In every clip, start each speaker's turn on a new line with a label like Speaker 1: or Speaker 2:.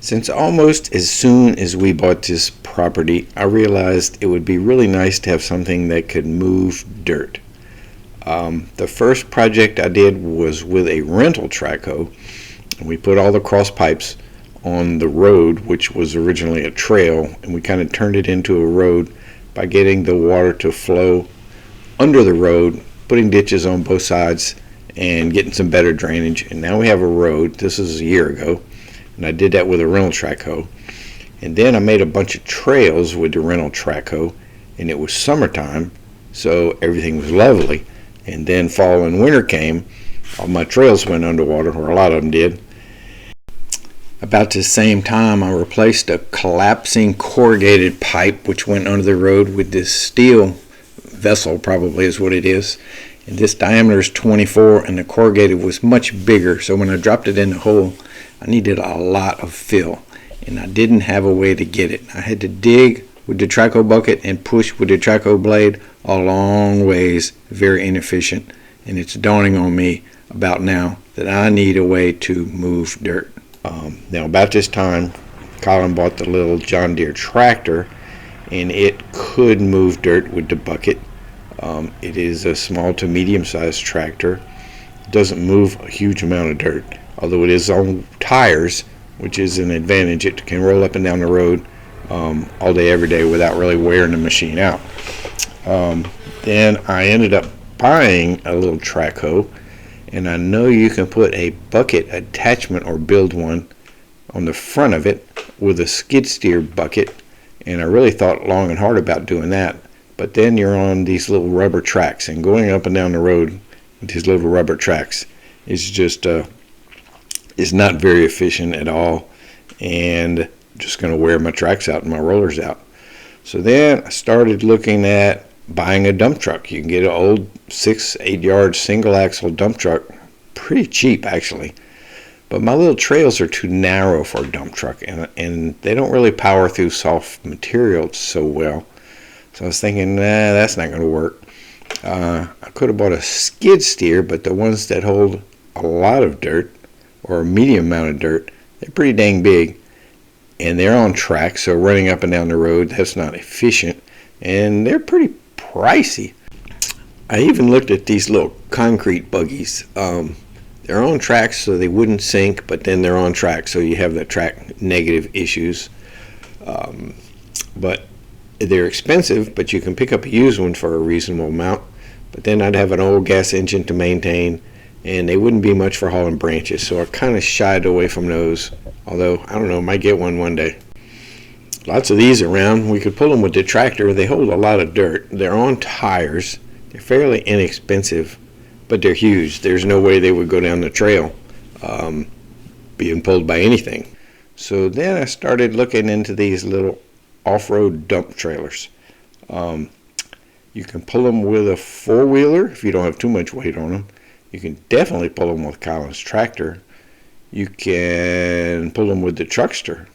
Speaker 1: Since almost as soon as we bought this property, I realized it would be really nice to have something that could move dirt. The first project I did was with a rental track hoe. We put all the cross pipes on the road, which was originally a trail, and we kind of turned it into a road by getting the water to flow under the road, putting ditches on both sides, and getting some better drainage. And now we have a road. This is a year ago, and I did that with a rental track hoe. And then I made a bunch of trails with the rental track hoe, and it was summertime, so everything was lovely. And then fall and winter came, all my trails went underwater, or a lot of them did. About the same time, I replaced a collapsing corrugated pipe which went under the road with this steel vessel, probably is what it is. And this diameter is 24, and the corrugated was much bigger, so when I dropped it in the hole, I needed a lot of fill, and I didn't have a way to get it. I had to dig with the track hoe bucket and push with the track hoe blade a long ways, very inefficient, and it's dawning on me about now that I need a way to move dirt. Now about this time, Colin bought the little John Deere tractor, and it could move dirt with the bucket. It is a small to medium sized tractor. It doesn't move a huge amount of dirt, although it is on tires, which is an advantage. It can roll up and down the road all day, every day without really wearing the machine out. Then I ended up buying a little track hoe, and I know you can put a bucket attachment or build one on the front of it with a skid steer bucket, and I really thought long and hard about doing that. But then you're on these little rubber tracks, and going up and down the road with these little rubber tracks is just is not very efficient at all, and just going to wear my tracks out and my rollers out. So then I started looking at buying a dump truck. You can get an old 6-8 yard single axle dump truck pretty cheap actually, but my little trails are too narrow for a dump truck, and they don't really power through soft materials so well. So I was thinking, nah, that's not going to work. I could have bought a skid steer, but the ones that hold a lot of dirt or a medium amount of dirt, they're pretty dang big, and they're on track, so running up and down the road, that's not efficient, and they're pretty pricey. I even looked at these little concrete buggies. They're on tracks so they wouldn't sink, but then they're on track, so you have the track negative issues. But they're expensive, but you can pick up a used one for a reasonable amount. But then I'd have an old gas engine to maintain, and they wouldn't be much for hauling branches, so I kind of shied away from those. Although, I don't know, might get one day. Lots of these around. We could pull them with the tractor. They hold a lot of dirt. They're on tires. They're fairly inexpensive, but they're huge. There's no way they would go down the trail being pulled by anything. So then I started looking into these little off-road dump trailers. You can pull them with a four-wheeler if you don't have too much weight on them. You can definitely pull them with Colin's tractor. You can pull them with the truckster.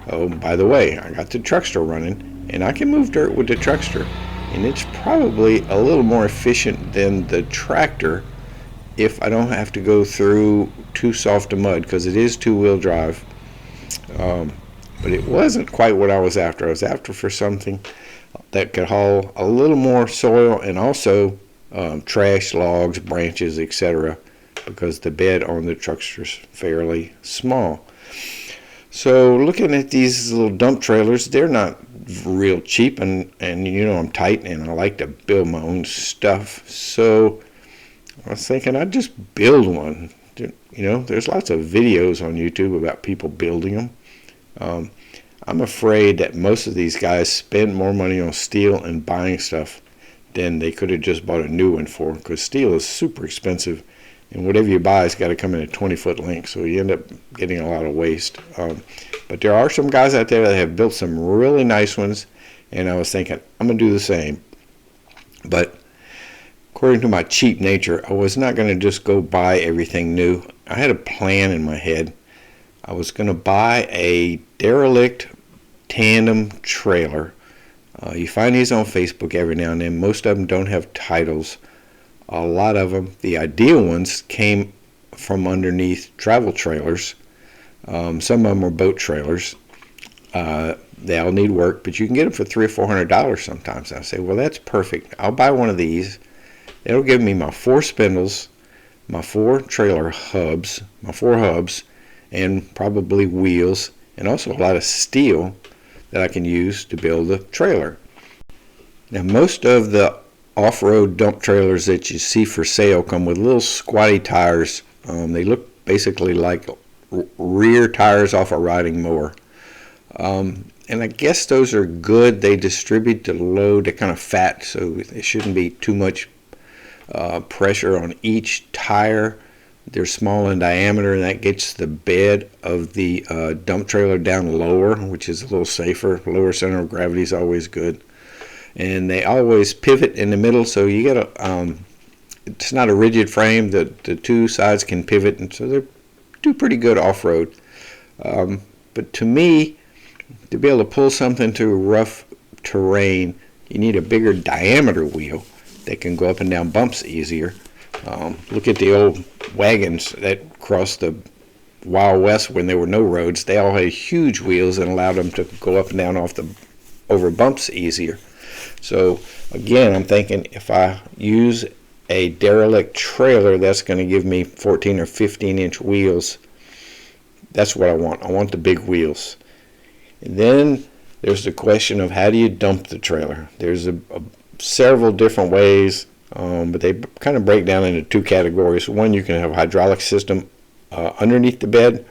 Speaker 1: Oh, by the way, I got the truckster running, and I can move dirt with the truckster, and it's probably a little more efficient than the tractor if I don't have to go through too soft a mud, because it is two-wheel drive. But it wasn't quite what I was after. I was after for something that could haul a little more soil and also trash, logs, branches, etc., because the bed on the truckster's fairly small. So looking at these little dump trailers, they're not real cheap, and you know I'm tight and I like to build my own stuff. So I was thinking I'd just build one. You know, there's lots of videos on YouTube about people building them. I'm afraid that most of these guys spend more money on steel and buying stuff than they could have just bought a new one for, because steel is super expensive, and whatever you buy has got to come in a 20-foot length, so you end up getting a lot of waste. But there are some guys out there that have built some really nice ones, and I was thinking, I'm going to do the same. But according to my cheap nature, I was not going to just go buy everything new. I had a plan in my head. I was going to buy a derelict tandem trailer. You find these on Facebook every now and then. Most of them don't have titles. A lot of them, the ideal ones, came from underneath travel trailers. Some of them are boat trailers. They all need work, but you can get them for $300 or $400 sometimes. I say, well, that's perfect. I'll buy one of these. It'll give me my 4 spindles, my 4 trailer hubs, my 4 hubs, and probably wheels, and also a lot of steel that I can use to build a trailer. Now, most of the off-road dump trailers that you see for sale come with little squatty tires. They look basically like rear tires off a riding mower. And I guess those are good. They distribute the load. They're kind of fat, so it shouldn't be too much pressure on each tire. They're small in diameter, and that gets the bed of the dump trailer down lower, which is a little safer. Lower center of gravity is always good. And they always pivot in the middle, so you get a it's not a rigid frame. The 2 sides can pivot, and so they do pretty good off-road. But to me, to be able to pull something through rough terrain, you need a bigger diameter wheel that can go up and down bumps easier. Look at the old wagons that crossed the Wild West when there were no roads. They all had huge wheels and allowed them to go up and down over bumps easier. So again, I'm thinking if I use a derelict trailer that's going to give me 14 or 15 inch wheels, that's what I want. I want the big wheels. And then there's the question of how do you dump the trailer. There's several different ways, but they kind of break down into 2 categories. One, you can have a hydraulic system underneath the bed,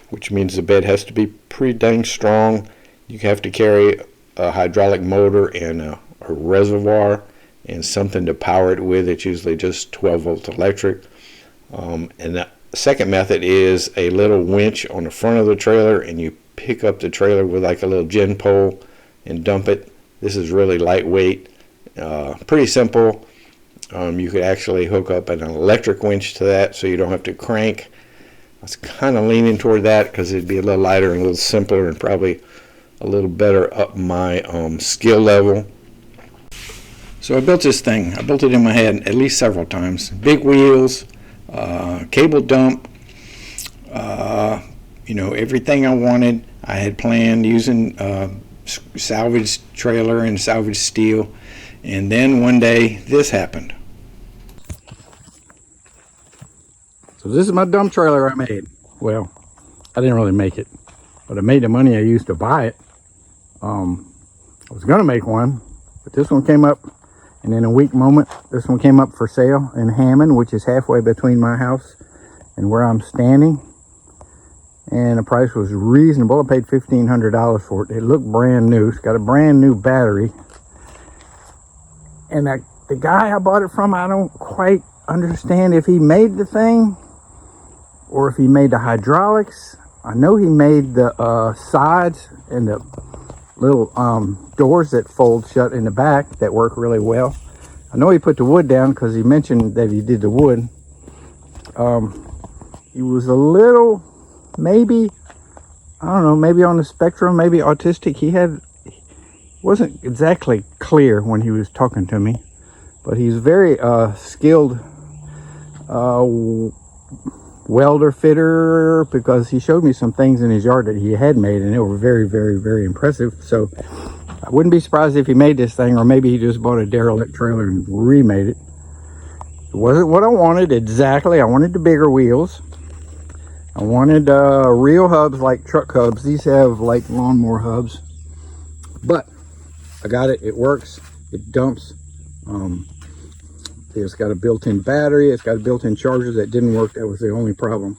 Speaker 1: which means the bed has to be pretty dang strong. You have to carry a hydraulic motor and a reservoir and something to power it with. It's usually just 12-volt electric. And the second method is a little winch on the front of the trailer, and you pick up the trailer with like a little gin pole and dump it. This is really lightweight, pretty simple. You could actually hook up an electric winch to that so you don't have to crank. I was kind of leaning toward that because it'd be a little lighter and a little simpler and probably a little better up my skill level. So I built this thing. I built it in my head at least several times. Big wheels, cable dump, everything I wanted. I had planned using salvage trailer and salvage steel. And then one day this happened. So this is my dump trailer I made. Well, I didn't really make it, but I made the money I used to buy it. I was going to make one, but this one came up, and in a weak moment, this one came up for sale in Hammond, which is halfway between my house and where I'm standing. And the price was reasonable. I paid $1,500 for it. It looked brand new. It's got a brand new battery. And the guy I bought it from, I don't quite understand if he made the thing or if he made the hydraulics. I know he made the sides and the little doors that fold shut in the back that work really well. I know he put the wood down because he mentioned that he did the wood. He was a little, maybe, I don't know, maybe on the spectrum, maybe autistic. He wasn't exactly clear when he was talking to me, but he's very skilled welder fitter, because he showed me some things in his yard that he had made and they were very, very, very impressive. So I wouldn't be surprised if he made this thing, or maybe he just bought a derelict trailer and remade it. It wasn't what I wanted exactly. I wanted the bigger wheels. I wanted real hubs, like truck hubs. These have like lawnmower hubs, but I got it. It works. It dumps. It's got a built-in battery. It's got a built-in charger that didn't work. That was the only problem.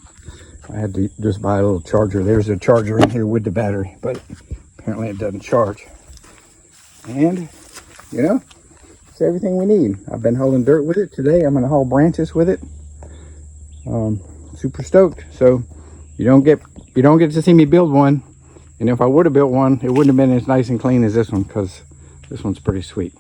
Speaker 1: I had to just buy a little charger. There's a charger in here with the battery, but apparently it doesn't charge. And, it's everything we need. I've been hauling dirt with it today. I'm going to haul branches with it. Super stoked. So you don't get to see me build one. And if I would have built one, it wouldn't have been as nice and clean as this one, because this one's pretty sweet.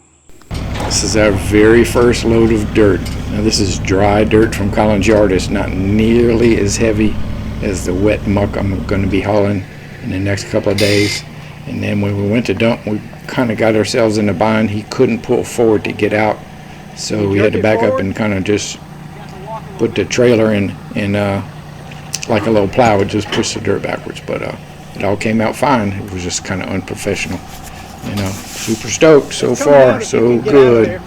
Speaker 1: This is our very first load of dirt. Now this is dry dirt from Collins Yard. It's not nearly as heavy as the wet muck I'm going to be hauling in the next couple of days. And then when we went to dump, we kind of got ourselves in a bind. He couldn't pull forward to get out, so we had to back up and kind of just put the trailer in
Speaker 2: like a little plow would just push the dirt backwards. But it all came out fine. It was just kind of unprofessional. You know, super stoked so far, so good.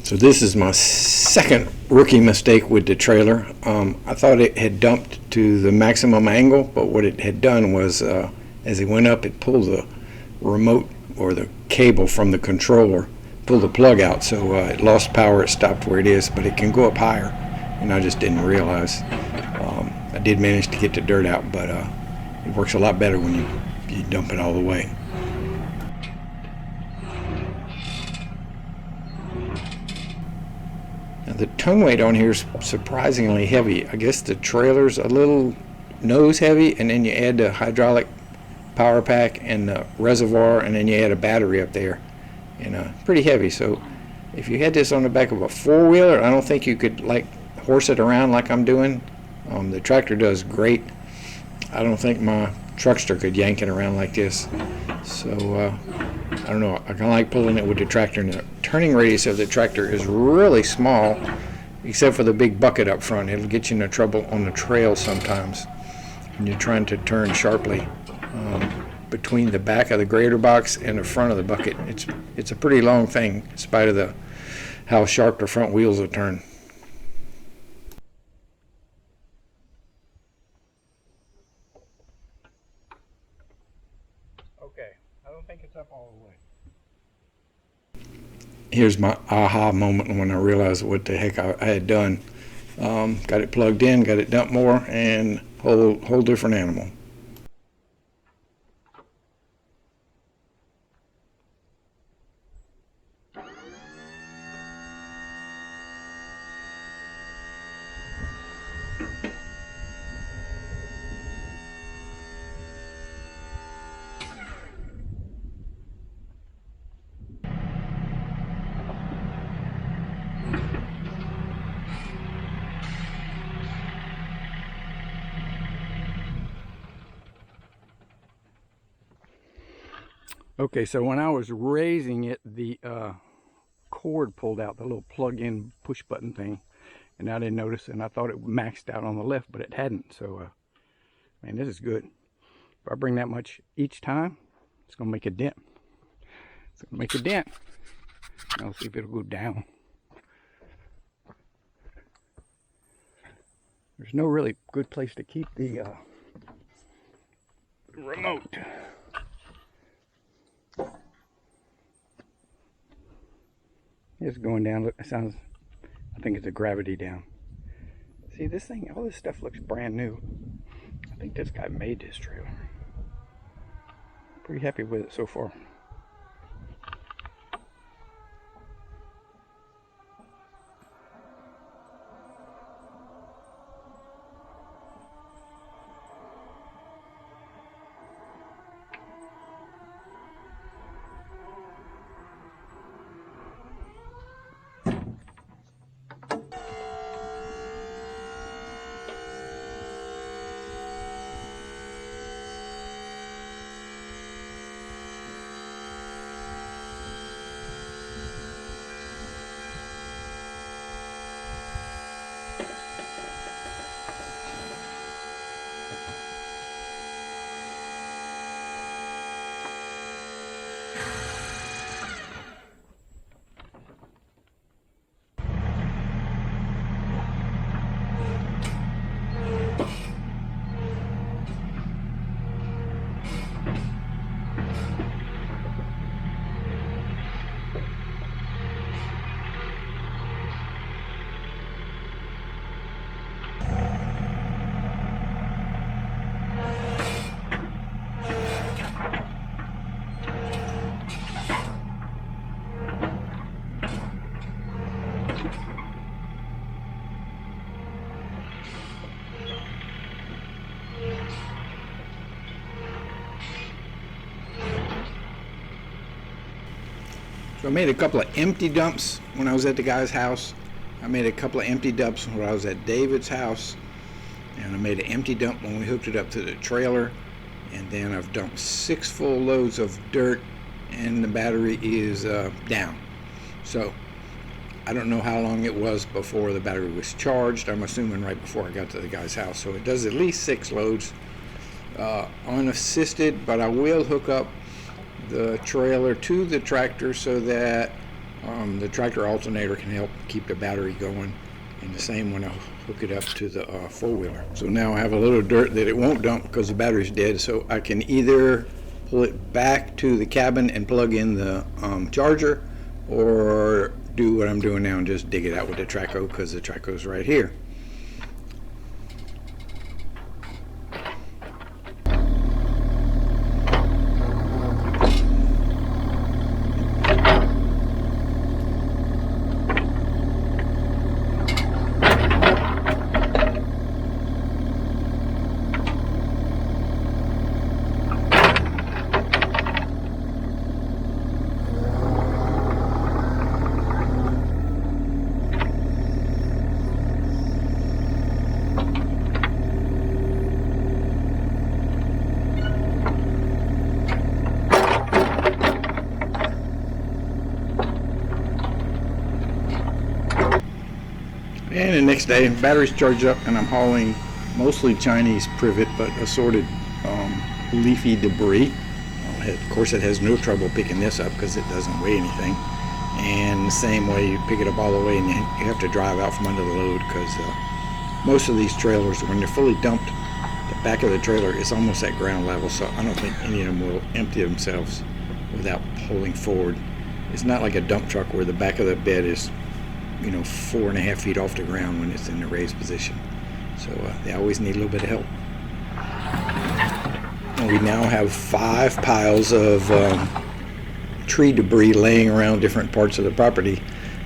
Speaker 2: So this is my second rookie mistake with the trailer. I thought it had dumped to the maximum angle, but what it had done was, as it went up, it pulled the remote or the cable from the controller, pulled the plug out, so it lost power. It stopped where it is, but it can go up higher, and I just didn't realize. I did manage to get the dirt out, but it works a lot better when you dump it all the way. Now the tongue weight on here is surprisingly heavy. I guess the trailer's a little nose heavy, and then you add the hydraulic power pack and the reservoir, and then you add a battery up there, and pretty heavy. So if you had this on the back of a four-wheeler, I don't think you could like horse it around like I'm doing. The tractor does great. I don't think my truckster could yank it around like this. So I don't know. I kind of like pulling it with the tractor, and the turning radius of the tractor is really small, except for the big bucket up front. It'll get you into trouble on the trail sometimes when you're trying to turn sharply between the back of the grader box and the front of the bucket. It's a pretty long thing, in spite of how sharp the front wheels will turn. Okay, I don't think it's up all the way. Here's my aha moment when I realized what the heck I had done. Got it plugged in, got it dumped more, and whole different animal. Okay, so when I was raising it, the cord pulled out, the little plug-in push button thing, and I didn't notice, and I thought it maxed out on the left, but it hadn't. So man, this is good. If I bring that much each time, it's gonna make a dent. It's gonna make a dent. Now let's see if it'll go down. There's no really good place to keep the remote. It's going down. Look, it sounds, I think it's a gravity down. See, this thing, all this stuff looks brand new. I think this guy made this trailer. Pretty happy with it so far. So I made a couple of empty dumps when I was at the guy's house. I made a couple of empty dumps when I was at David's house. And I made an empty dump when we hooked it up to the trailer. And then I've dumped 6 full loads of dirt, and the battery is down. So I don't know how long it was before the battery was charged. I'm assuming right before I got to the guy's house. So it does at least 6 loads unassisted, but I will hook up the trailer to the tractor so that the tractor alternator can help keep the battery going, and the same when I hook it up to the four-wheeler. So now I have a little dirt that it won't dump because the battery's dead, so I can either pull it back to the cabin and plug in the charger, or do what I'm doing now and just dig it out with the Traco, because the Traco's right here. And the next day, battery's charged up, and I'm hauling mostly Chinese privet, but assorted leafy debris. Of course, it has no trouble picking this up because it doesn't weigh anything. And the same way, you pick it up all the way, and you have to drive out from under the load, because most of these trailers, when they're fully dumped, the back of the trailer is almost at ground level, so I don't think any of them will empty themselves without pulling forward. It's not like a dump truck where the back of the bed is 4.5 feet off the ground when it's in the raised position. So they always need a little bit of help. And we now have 5 piles of tree debris laying around different parts of the property,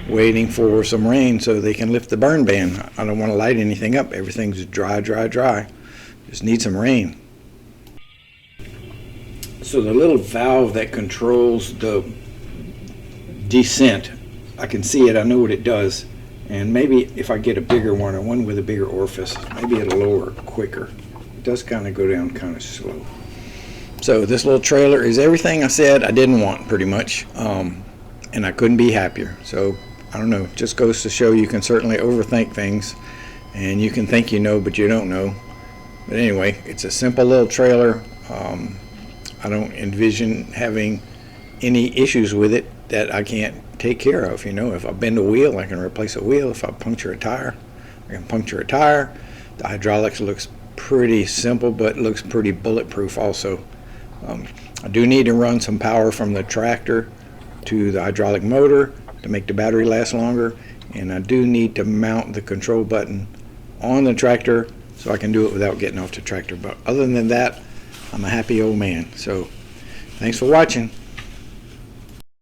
Speaker 2: waiting for some rain so they can lift the burn ban. I don't want to light anything up. Everything's dry. Just need some rain. So the little valve that controls the descent, I can see it, I know what it does, and maybe if I get a bigger one, or one with a bigger orifice, maybe it'll lower quicker. It does kind of go down kind of slow. So this little trailer is everything I said I didn't want, pretty much, and I couldn't be happier. So I don't know, just goes to show you can certainly overthink things, and you can think you know but you don't know. But anyway, it's a simple little trailer. I don't envision having any issues with it that I can't take care of. If I bend a wheel, I can replace a wheel. If I puncture a tire, I can puncture a tire. The hydraulics looks pretty simple, but looks pretty bulletproof also. I do need to run some power from the tractor to the hydraulic motor to make the battery last longer, and I do need to mount the control button on the tractor so I can do it without getting off the tractor. But other than that, I'm a happy old man. So thanks for watching.